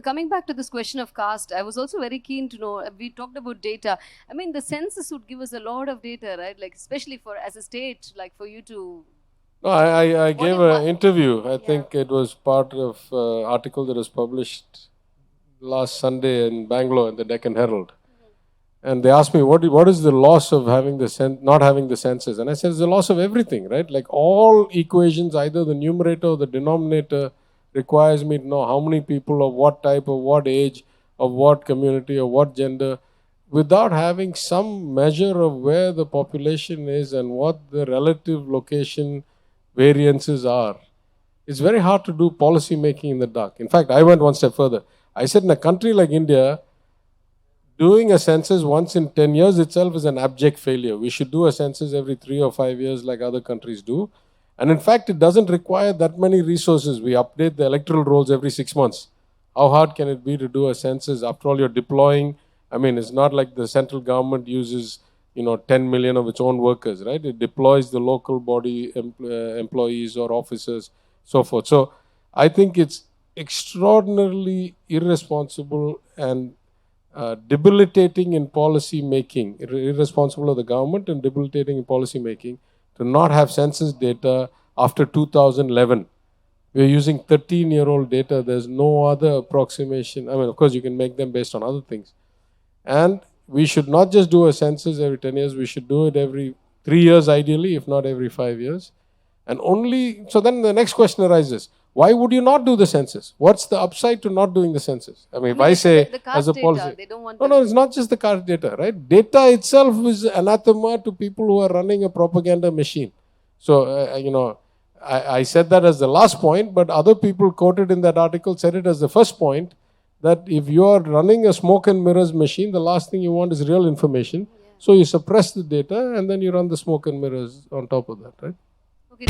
Coming back to this question of caste, I was also very keen to know. We talked about data. I mean, the census would give us a lot of data, right? Like, especially for as a state, like for you to. No, I What gave if an one? interview. I Yeah. think it was part of article that was published last Sunday in Bangalore in the Deccan Herald. And they asked me, what is the loss of having not having the census? And I said, it's the loss of everything, right? Like all equations, either the numerator or the denominator requires me to know how many people of what type, of what age, of what community, of what gender, without having some measure of where the population is and what the relative location variances are. It's very hard to do policy making in the dark. In fact, I went one step further. I said in a country like India, doing a census once in 10 years itself is an abject failure. We should do a census every 3 or 5 years like other countries do. And in fact, it doesn't require that many resources. We update the electoral rolls every 6 months. How hard can it be to do a census? After all, you're deploying. I mean, it's not like the central government uses 10 million of its own workers, right? It deploys the local body employees or officers, so forth. So I think it's extraordinarily irresponsible and debilitating in policy making, irresponsible of the government and debilitating in policy making to not have census data after 2011. We're using 13-year-old data. There's no other approximation. I mean, of course, you can make them based on other things. And we should not just do a census every 10 years. We should do it every 3 years, ideally, if not every 5 years. And only, so then the next question arises. Why would you not do the census? What's the upside to not doing the census? I mean, if I say the as a caste policy, data, they don't want. no, it's not just the caste data, right? Data itself is anathema to people who are running a propaganda machine. So, I said that as the last point, but other people quoted in that article said it as the first point, that if you are running a smoke and mirrors machine, the last thing you want is real information. Yeah. So you suppress the data and then you run the smoke and mirrors on top of that, right? Okay.